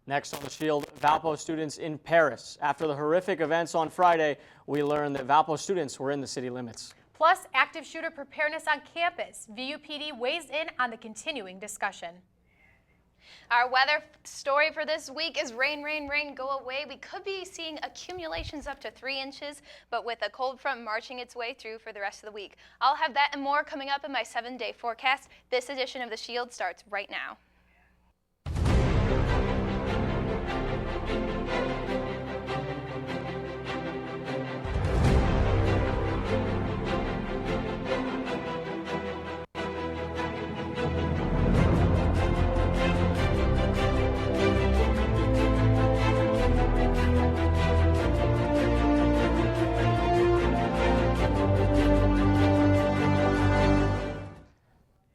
Next on the Shield, Valpo students in Paris. After the horrific events on Friday, we learned that Valpo students were in the city limits. Plus, active shooter preparedness on campus. VUPD weighs in on the continuing discussion. Our weather story for this week is rain, rain, rain, go away. We could be seeing accumulations up to 3 inches, but with a cold front marching its way through for the rest of the week. I'll have that and more coming up in my 7-day forecast. This edition of The Shield starts right now.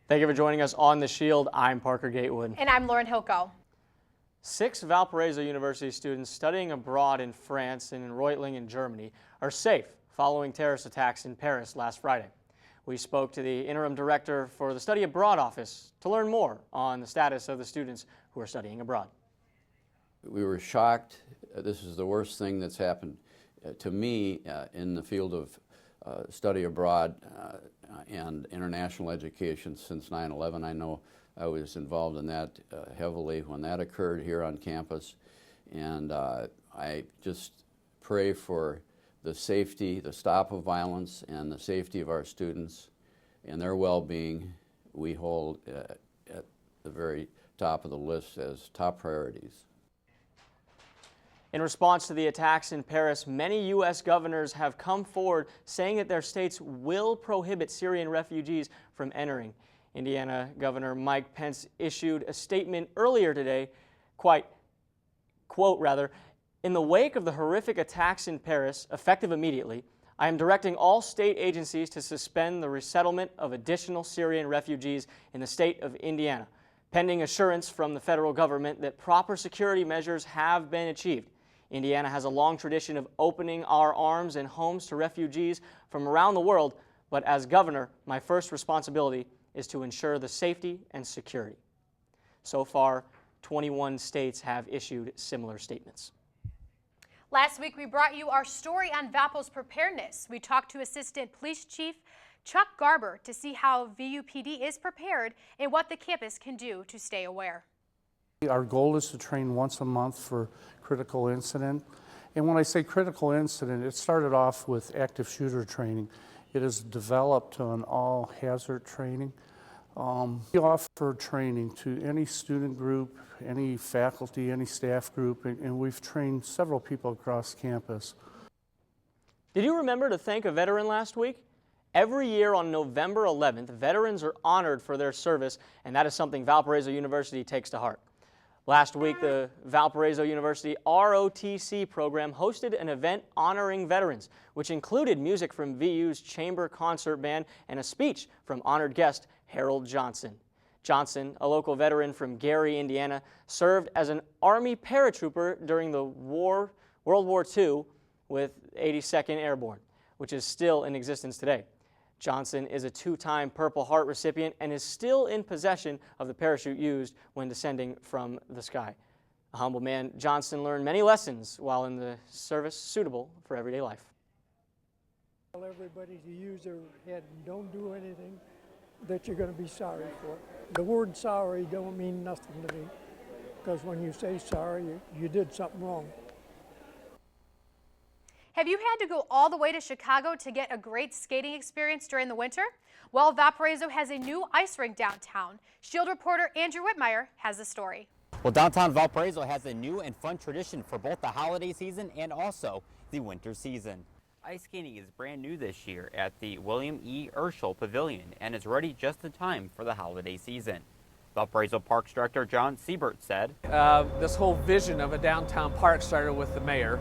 Thank you for joining us on The Shield. I'm Parker Gatewood. And I'm Lauren Hilko. 6 Valparaiso University students studying abroad in France and in Reutling in Germany are safe following terrorist attacks in Paris last Friday. We spoke to the interim director for the Study Abroad office to learn more on the status of the students who are studying abroad. We were shocked. This is the worst thing that's happened to me in the field of study abroad and international education since 9/11. I know I was involved in that heavily when that occurred here on campus, and I just pray for the safety, the stop of violence, and the safety of our students and their well-being. We hold at the very top of the list as top priorities. In response to the attacks in Paris, many U.S. governors have come forward saying that their states will prohibit Syrian refugees from entering. Indiana Governor Mike Pence issued a statement earlier today, quote, "In the wake of the horrific attacks in Paris, effective immediately, I am directing all state agencies to suspend the resettlement of additional Syrian refugees in the state of Indiana, pending assurance from the federal government that proper security measures have been achieved. Indiana has a long tradition of opening our arms and homes to refugees from around the world, but as governor, my first responsibility is to ensure the safety and security." So far, 21 states have issued similar statements. Last week, we brought you our story on Valpo's preparedness. We talked to Assistant Police Chief Chuck Garber to see how VUPD is prepared and what the campus can do to stay aware. Our goal is to train once a month for critical incident. And when I say critical incident, it started off with active shooter training. It has developed to an all hazard training. We offer training to any student group, any faculty, any staff group, and we've trained several people across campus. Did you remember to thank a veteran last week? Every year on November 11th, veterans are honored for their service, and that is something Valparaiso University takes to heart. Last week, the Valparaiso University ROTC program hosted an event honoring veterans, which included music from VU's Chamber Concert Band and a speech from honored guest Harold Johnson. Johnson, a local veteran from Gary, Indiana, served as an Army paratrooper during the World War II with 82nd Airborne, which is still in existence today. Johnson is a 2-time Purple Heart recipient and is still in possession of the parachute used when descending from the sky. A humble man, Johnson learned many lessons while in the service suitable for everyday life. Tell everybody to use their head and don't do anything that you're going to be sorry for. The word sorry don't mean nothing to me, because when you say sorry, you did something wrong. Have you had to go all the way to Chicago to get a great skating experience during the winter? Well, Valparaiso has a new ice rink downtown. Shield reporter Andrew Whitmire has the story. Well, downtown Valparaiso has a new and fun tradition for both the holiday season and also the winter season. Ice skating is brand new this year at the William E. Urschel Pavilion and is ready just in time for the holiday season. Valparaiso Parks Director John Siebert said, This whole vision of a downtown park started with the mayor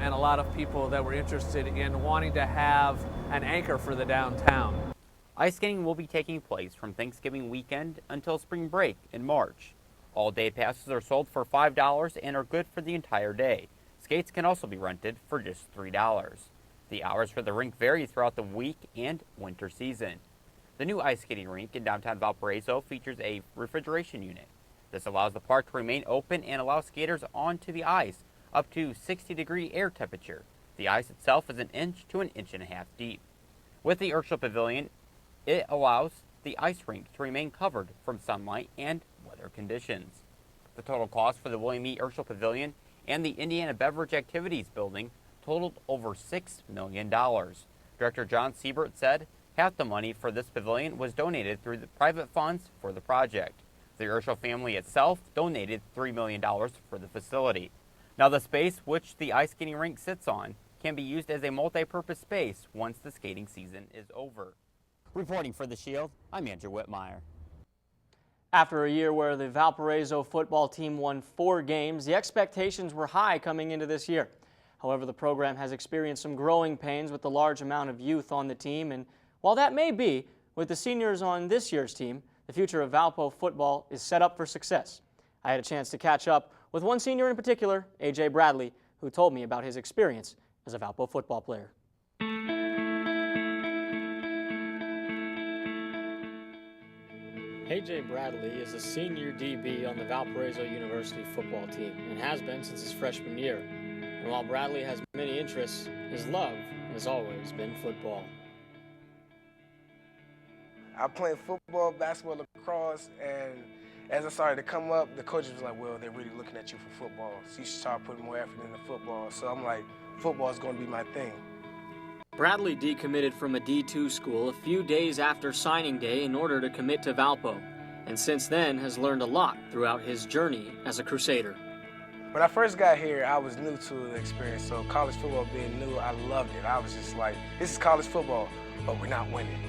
and a lot of people that were interested in wanting to have an anchor for the downtown. Ice skating will be taking place from Thanksgiving weekend until spring break in March. All day passes are sold for $5 and are good for the entire day. Skates can also be rented for just $3. The hours for the rink vary throughout the week and winter season. The new ice skating rink in downtown Valparaiso features a refrigeration unit. This allows the park to remain open and allow skaters onto the ice up to 60-degree air temperature. The ice itself is 1 inch to 1.5 inches deep. With the Urschel Pavilion, it allows the ice rink to remain covered from sunlight and weather conditions. The total cost for the William E. Urschel Pavilion and the Indiana Beverage Activities Building totaled over $6 million. Director John Siebert said half the money for this pavilion was donated through the private funds for the project. The Urschel family itself donated $3 million for the facility. Now the space which the ice skating rink sits on can be used as a multi-purpose space once the skating season is over. Reporting for The Shield, I'm Andrew Whitmire. After a year where the Valparaiso football team won 4 games, the expectations were high coming into this year. However, the program has experienced some growing pains with the large amount of youth on the team, and while that may be, with the seniors on this year's team, the future of Valpo football is set up for success. I had a chance to catch up with one senior in particular, A.J. Bradley, who told me about his experience as a Valpo football player. A.J. Bradley is a senior DB on the Valparaiso University football team and has been since his freshman year. And while Bradley has many interests, his love has always been football. I played football, basketball, lacrosse, and as I started to come up, the coaches was like, well, they're really looking at you for football, so you should start putting more effort into football. So I'm like, football is going to be my thing. Bradley decommitted from a D2 school a few days after signing day in order to commit to Valpo, and since then has learned a lot throughout his journey as a Crusader. When I first got here, I was new to the experience, so college football being new, I loved it. I was just like, this is college football, but we're not winning.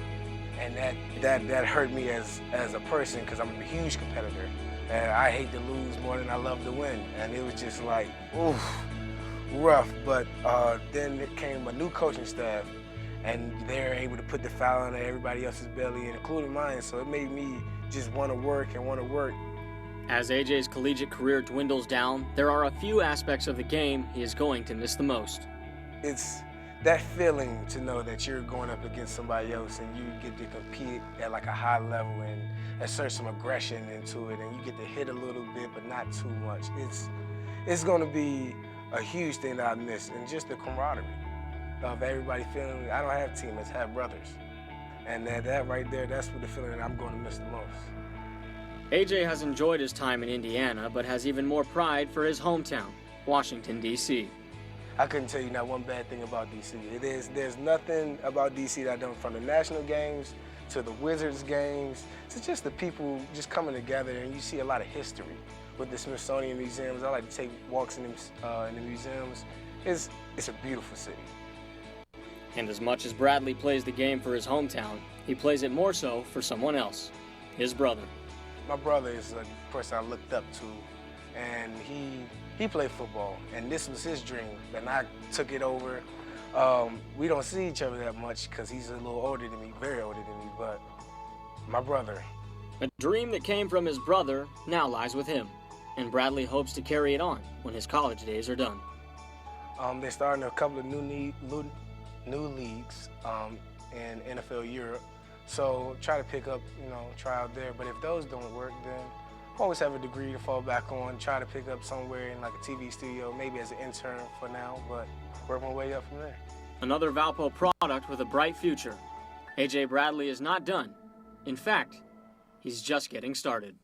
And that hurt me as a person because I'm a huge competitor. And I hate to lose more than I love to win. And it was just like, oof, rough. But then it came a new coaching staff, and they're able to put the foul on everybody else's belly, including mine. So it made me just want to work and want to work. As AJ's collegiate career dwindles down, there are a few aspects of the game he is going to miss the most. It's that feeling to know that you're going up against somebody else and you get to compete at like a high level and assert some aggression into it, and you get to hit a little bit but not too much. It's going to be a huge thing that I miss, and just the camaraderie of everybody feeling. I don't have teammates, I have brothers. And that right there, that's what the feeling that I'm going to miss the most. AJ has enjoyed his time in Indiana, but has even more pride for his hometown, Washington, D.C. I couldn't tell you not one bad thing about D.C. There's nothing about D.C. that I done, from the national games to the Wizards games to just the people just coming together, and you see a lot of history with the Smithsonian museums. I like to take walks in the museums. It's a beautiful city. And as much as Bradley plays the game for his hometown, he plays it more so for someone else, his brother. My brother is a person I looked up to, and he played football, and this was his dream, and I took it over. We don't see each other that much because he's a little older than me, very older than me, but my brother. A dream that came from his brother now lies with him, and Bradley hopes to carry it on when his college days are done. They're starting a couple of new leagues in NFL Europe, so try to pick up, try out there. But if those don't work, then I always have a degree to fall back on, try to pick up somewhere in like a TV studio, maybe as an intern for now, but work my way up from there. Another Valpo product with a bright future. A.J. Bradley is not done. In fact, he's just getting started.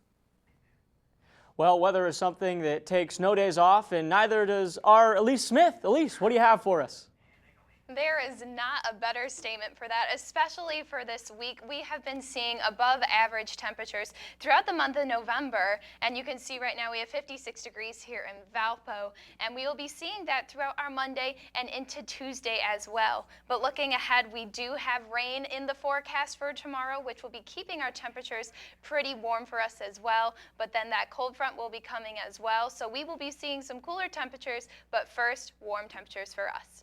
Well, weather is something that takes no days off, and neither does our Elyse Smith. Elyse, what do you have for us? There is not a better statement for that, especially for this week. We have been seeing above average temperatures throughout the month of November, and you can see right now we have 56 degrees here in Valpo, and we will be seeing that throughout our Monday and into Tuesday as well. But looking ahead, we do have rain in the forecast for tomorrow, which will be keeping our temperatures pretty warm for us as well, but then that cold front will be coming as well, so we will be seeing some cooler temperatures, but first, warm temperatures for us.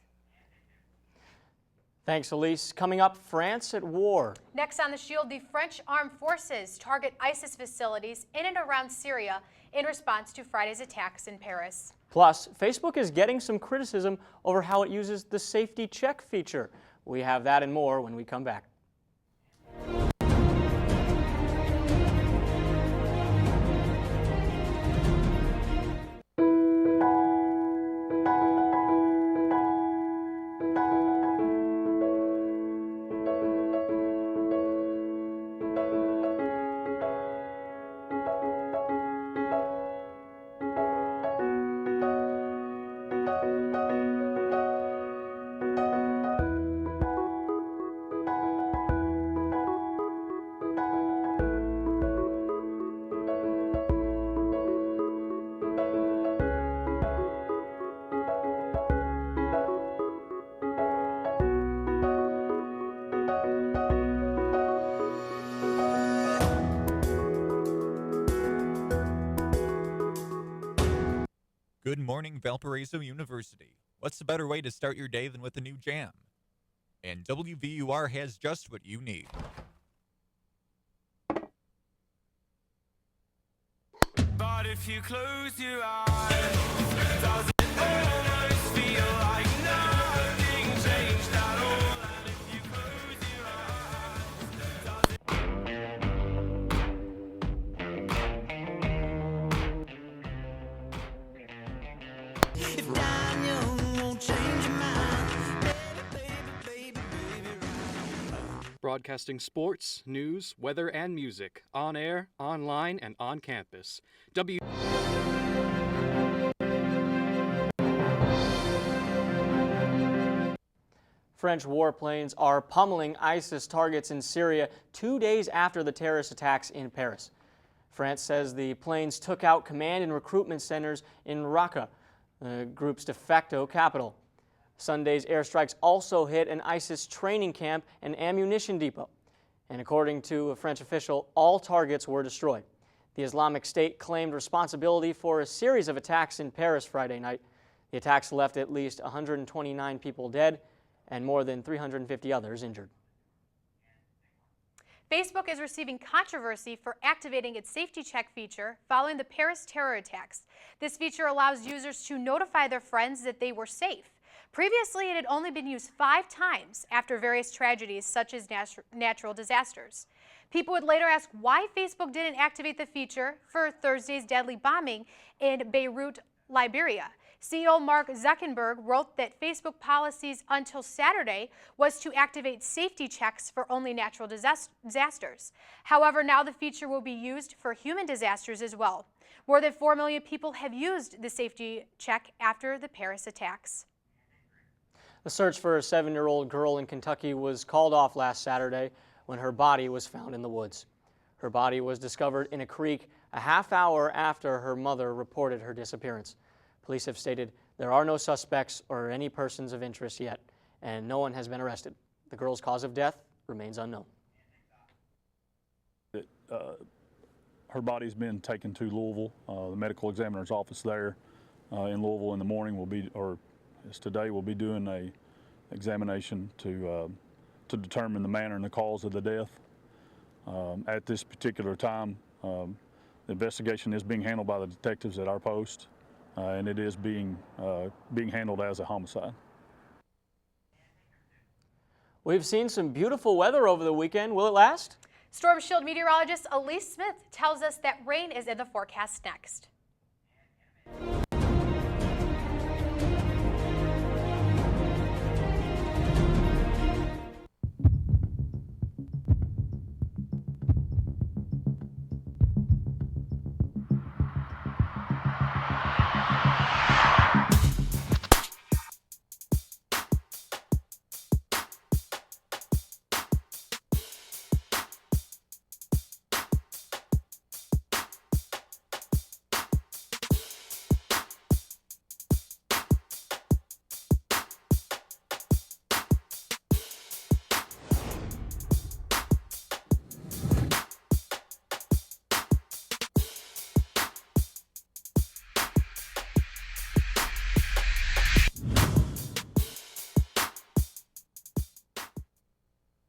Thanks, Elyse. Coming up, France at war. Next on The Shield, the French armed forces target ISIS facilities in and around Syria in response to Friday's attacks in Paris. Plus, Facebook is getting some criticism over how it uses the safety check feature. We have that and more when we come back. Good morning, Valparaiso University. What's a better way to start your day than with a new jam? And WVUR has just what you need. But if you close your eyes, does it almost feel like nothing changed at all? And if you close your eyes, does it... If dying young won't change your mind, baby, Broadcasting sports, news, weather, and music on air, online, and on campus. French warplanes are pummeling ISIS targets in Syria 2 days after the terrorist attacks in Paris. France says the planes took out command and recruitment centers in Raqqa, the group's de facto capital. Sunday's airstrikes also hit an ISIS training camp and ammunition depot. And according to a French official, all targets were destroyed. The Islamic State claimed responsibility for a series of attacks in Paris Friday night. The attacks left at least 129 people dead and more than 350 others injured. Facebook is receiving controversy for activating its safety check feature following the Paris terror attacks. This feature allows users to notify their friends that they were safe. Previously, it had only been used 5 times after various tragedies such as natural disasters. People would later ask why Facebook didn't activate the feature for Thursday's deadly bombing in Beirut, Liberia. CEO Mark Zuckerberg wrote that Facebook policies until Saturday was to activate safety checks for only natural disasters. However, now the feature will be used for human disasters as well. More than 4 million people have used the safety check after the Paris attacks. The search for a 7-year-old girl in Kentucky was called off last Saturday when her body was found in the woods. Her body was discovered in a creek a half hour after her mother reported her disappearance. Police have stated there are no suspects or any persons of interest yet, and no one has been arrested. The girl's cause of death remains unknown. Her body's been taken to Louisville. The medical examiner's office there in Louisville in the morning will be, or today, will be doing a examination to determine the manner and the cause of the death. At this particular time, the investigation is being handled by the detectives at our post, and it is being handled as a homicide. We've seen some beautiful weather over the weekend. Will it last? Storm Shield meteorologist Elyse Smith tells us that rain is in the forecast next.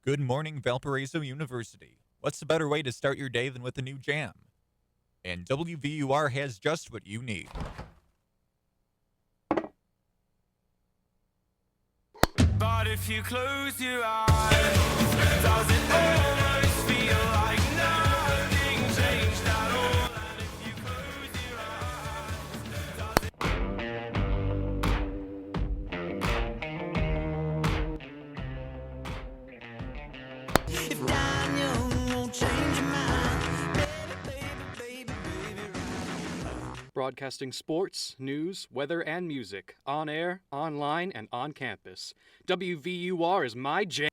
Good morning, Valparaiso University. What's a better way to start your day than with a new jam? And WVUR has just what you need. But if you close your eyes, does it almost feel like nothing changed at all? And if you close your eyes, does it... If dying young won't change your mind, baby, Broadcasting sports, news, weather, and music on air, online, and on campus. WVUR is my jam.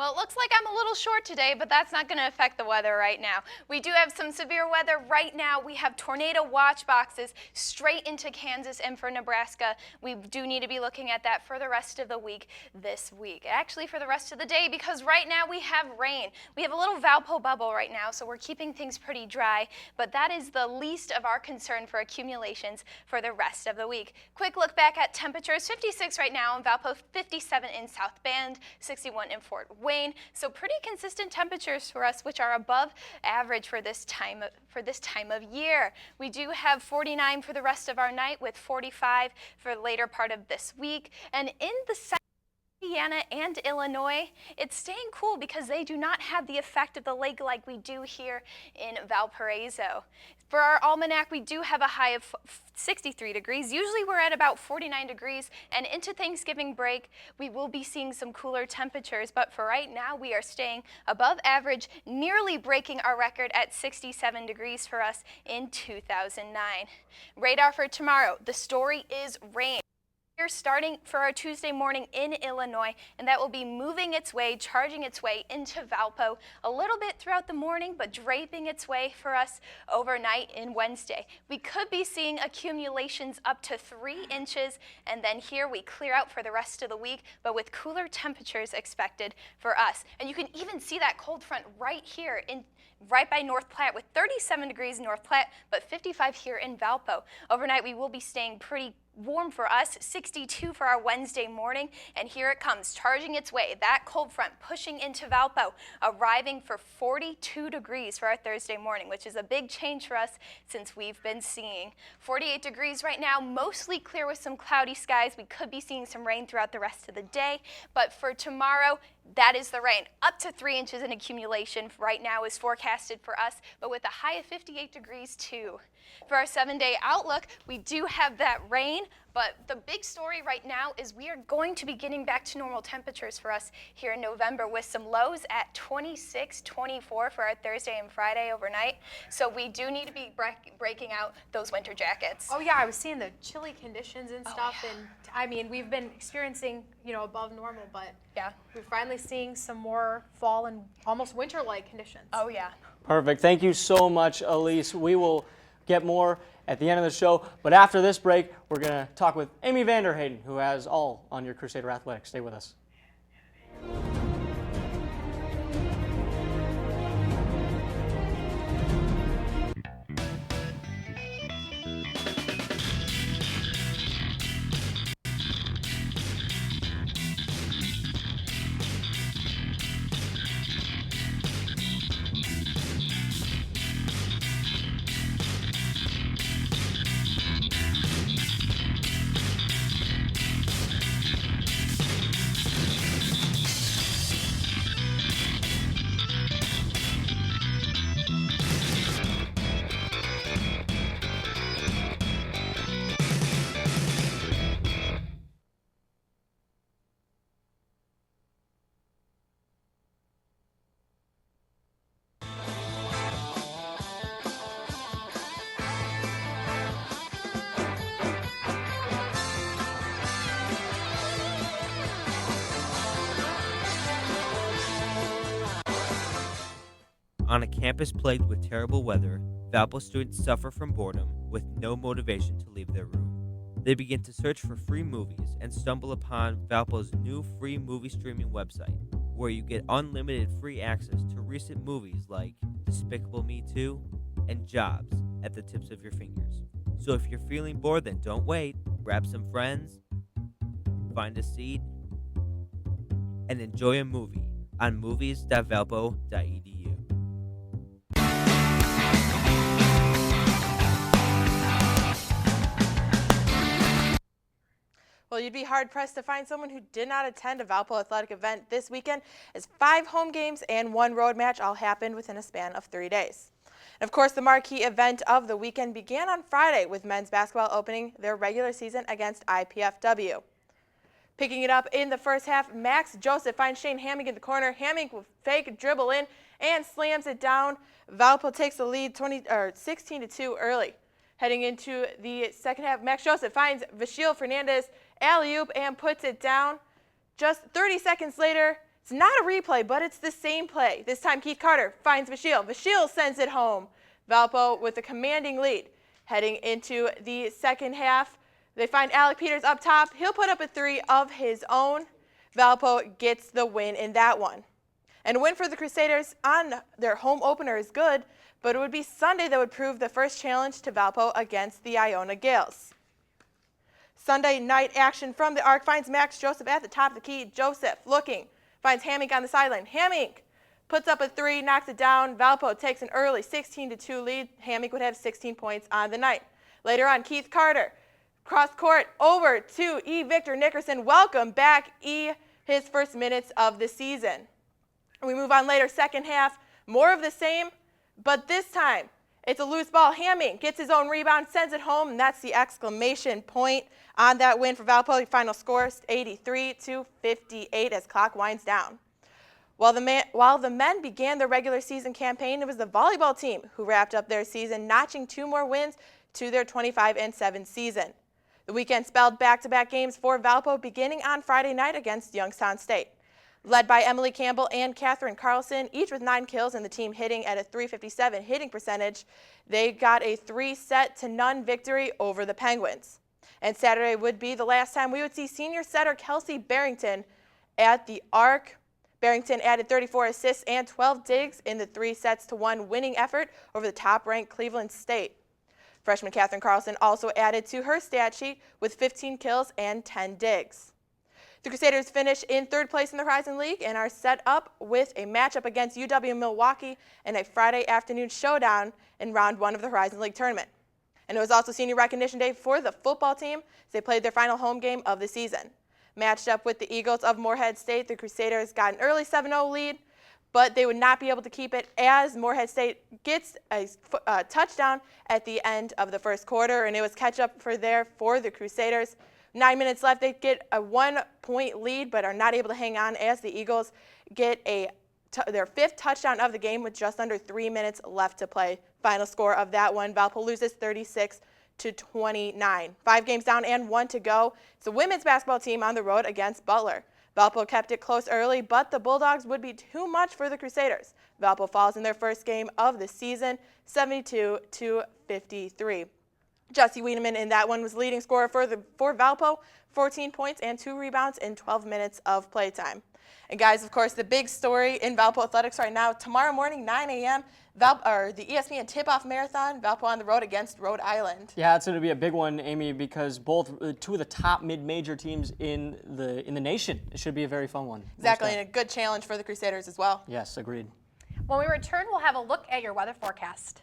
Well, it looks like I'm a little short today, but that's not going to affect the weather right now. We do have some severe weather right now. We have tornado watch boxes straight into Kansas and for Nebraska. We do need to be looking at that for the rest of the week this week. Actually, for the rest of the day, because right now we have rain. We have a little Valpo bubble right now, so we're keeping things pretty dry, but that is the least of our concern for accumulations for the rest of the week. Quick look back at temperatures. 56 right now in Valpo, 57 in South Bend, 61 in Fort Wayne. So pretty consistent temperatures for us, which are above average for this time of year. We do have 49 for the rest of our night with 45 for the later part of this week. And in the Indiana and Illinois, it's staying cool because they do not have the effect of the lake like we do here in Valparaiso. For our almanac, we do have a high of 63 degrees. Usually we're at about 49 degrees, and into Thanksgiving break, we will be seeing some cooler temperatures, but for right now, we are staying above average, nearly breaking our record at 67 degrees for us in 2009. Radar for tomorrow, the story is rain. Starting for our Tuesday morning in Illinois, and that will be moving its way, charging its way into Valpo a little bit throughout the morning, but draping its way for us overnight in Wednesday. We could be seeing accumulations up to 3 inches, and then here we clear out for the rest of the week, but with cooler temperatures expected for us. And you can even see that cold front right here right by North Platte with 37 degrees in North Platte, but 55 here in Valpo. Overnight, we will be staying pretty warm for us, 62 for our Wednesday morning, and here it comes, charging its way, that cold front pushing into Valpo, arriving for 42 degrees for our Thursday morning, which is a big change for us since we've been seeing 48 degrees right now, mostly clear with some cloudy skies. We could be seeing some rain throughout the rest of the day, but for tomorrow, that is the rain. Up to 3 inches in accumulation right now is forecasted for us, but with a high of 58 degrees too. For our 7-day outlook, we do have that rain, but the big story right now is we are going to be getting back to normal temperatures for us here in November with some lows at 26, 24 for our Thursday and Friday overnight. So we do need to be breaking out those winter jackets. Oh yeah, I was seeing the chilly conditions and stuff, and I mean, we've been experiencing, above normal, but yeah, we're finally seeing some more fall and almost winter-like conditions. Oh yeah. Perfect. Thank you so much, Elyse. We will get more at the end of the show, but after this break, we're going to talk with Aimee Heyden, who has all on your Crusader Athletics. Stay with us. On a campus plagued with terrible weather, Valpo students suffer from boredom with no motivation to leave their room. They begin to search for free movies and stumble upon Valpo's new free movie streaming website, where you get unlimited free access to recent movies like Despicable Me 2 and Jobs at the tips of your fingers. So if you're feeling bored, then don't wait. Grab some friends, find a seat, and enjoy a movie on movies.valpo.edu. Well, you'd be hard-pressed to find someone who did not attend a Valpo athletic event this weekend, as 5 home games and 1 road match all happened within a span of 3 days. And of course, the marquee event of the weekend began on Friday with men's basketball opening their regular season against IPFW. Picking it up in the first half, Max Joseph finds Shane Hamming in the corner. Hamming will fake dribble in and slams it down. Valpo takes the lead 16-2 early. Heading into the second half, Max Joseph finds Vashil Fernandez alley-oop and puts it down. Just 30 seconds later, It's not a replay, but it's the same play. This time Keith Carter finds Vashiel. Vashiel sends it home. Valpo with a commanding lead. Heading into the second half, they find Alec Peters up top. He'll put up a three of his own. Valpo gets the win in that one. And a win for the Crusaders on their home opener is good, but it would be Sunday that would prove the first challenge to Valpo against the Iona Gales. Sunday night action from the Arc finds Max Joseph at the top of the key. Joseph looking, finds Hamink on the sideline. Hamink puts up a three, knocks it down. Valpo takes an early 16-2 lead. Hamink would have 16 points on the night. Later on, Keith Carter, cross court over to E. Victor Nickerson. Welcome back, E. His first minutes of the season. We move on later, second half, more of the same, but this time it's a loose ball. Hamink gets his own rebound, sends it home, and that's the exclamation point on that win for Valpo. The final score is 83-58 as clock winds down. While the men began their regular season campaign, it was the volleyball team who wrapped up their season, notching 2 more wins to their 25-7 season. The weekend spelled back-to-back games for Valpo beginning on Friday night against Youngstown State. Led by Emily Campbell and Catherine Carlson, each with 9 kills and the team hitting at a .357 hitting percentage, they got a 3-0 victory over the Penguins. And Saturday would be the last time we would see senior setter Kelsey Barrington at the Arc. Barrington added 34 assists and 12 digs in the 3-1 winning effort over the top-ranked Cleveland State. Freshman Catherine Carlson also added to her stat sheet with 15 kills and 10 digs. The Crusaders finish in 3rd place in the Horizon League and are set up with a matchup against UW-Milwaukee in a Friday afternoon showdown in round 1 of the Horizon League tournament. And it was also senior recognition day for the football team as they played their final home game of the season. Matched up with the Eagles of Morehead State, the Crusaders got an early 7-0 lead, but they would not be able to keep it as Morehead State gets a touchdown at the end of the first quarter, and it was catch-up for the Crusaders. 9 minutes left, they get a 1-point lead, but are not able to hang on as the Eagles get their 5th touchdown of the game with just under 3 minutes left to play. Final score of that one, Valpo loses 36-29. 5 games down and 1 to go. It's the women's basketball team on the road against Butler. Valpo kept it close early, but the Bulldogs would be too much for the Crusaders. Valpo falls in their first game of the season, 72-53. Jesse Wiedemann in that one was leading scorer for Valpo, 14 points and 2 rebounds in 12 minutes of playtime. And guys, of course, the big story in Valpo athletics right now, tomorrow morning, 9 a.m., the ESPN tip-off marathon, Valpo on the road against Rhode Island. Yeah, it's going to be a big one, Aimee, because both 2 of the top mid-major teams in the nation. It should be a very fun one. Exactly, and a good challenge for the Crusaders as well. Yes, agreed. When we return, we'll have a look at your weather forecast.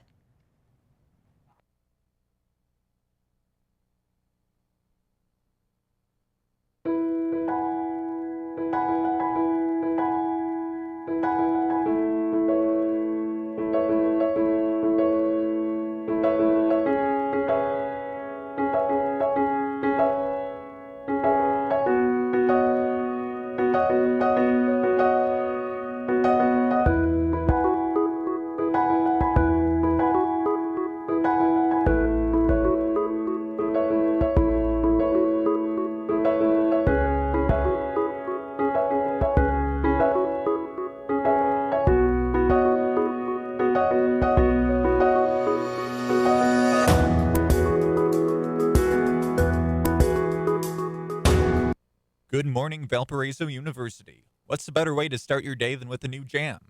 Good morning, Valparaiso University. What's a better way to start your day than with a new jam?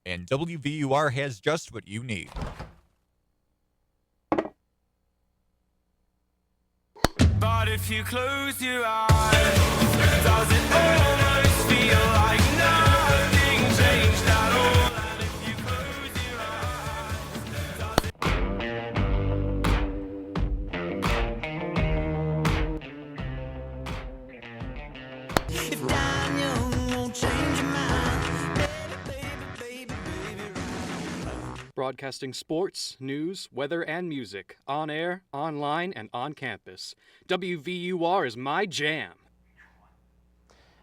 And WVUR has just what you need. But if you close your eyes, does it almost feel like nothing changed at all? And if you close your eyes, If dying young won't change your mind, Broadcasting sports, news, weather, and music on air, online, and on campus. WVUR is my jam.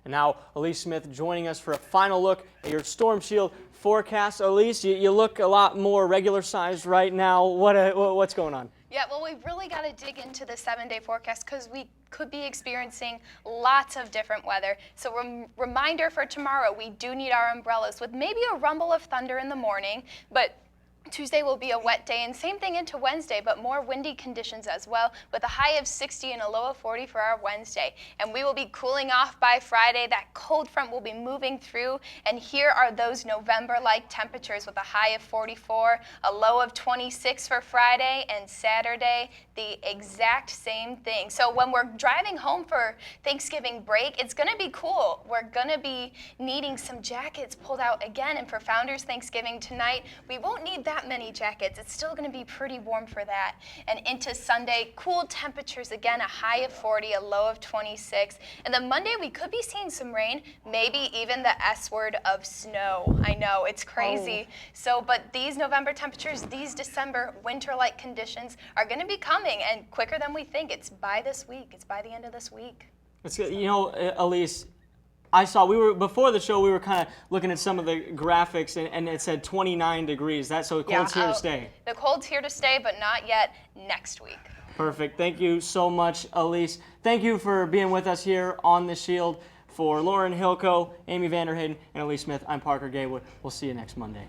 And now, Elyse Smith joining us for a final look at your Storm Shield forecast. Elyse, you look a lot more regular sized right now. What's going on? Yeah, well, we've really got to dig into the 7-day forecast because we could be experiencing lots of different weather. So reminder for tomorrow, we do need our umbrellas with maybe a rumble of thunder in the morning, but Tuesday will be a wet day, and same thing into Wednesday, but more windy conditions as well, with a high of 60 and a low of 40 for our Wednesday. And we will be cooling off by Friday. That cold front will be moving through, and here are those November-like temperatures with a high of 44, a low of 26 for Friday, and Saturday, the exact same thing. So when we're driving home for Thanksgiving break, it's going to be cool. We're going to be needing some jackets pulled out again, and for Founders Thanksgiving tonight, we won't need that many jackets. It's still going to be pretty warm for that. And into Sunday, cool temperatures again, a high of 40, a low of 26. And then Monday, we could be seeing some rain, maybe even the S word of snow. I know, it's crazy. So, but these November temperatures, these December winter-like conditions are going to be coming, and quicker than we think. It's by this week. It's by the end of this week. It's, you know, Elyse, I saw, before the show, we were kind of looking at some of the graphics, and it said 29 degrees. So the cold's here to stay. The cold's here to stay, but not yet next week. Perfect. Thank you so much, Elyse. Thank you for being with us here on The Shield. For Lauren Hilko, Aimee Heyden, and Elyse Smith, I'm Parker Gatewood. We'll see you next Monday.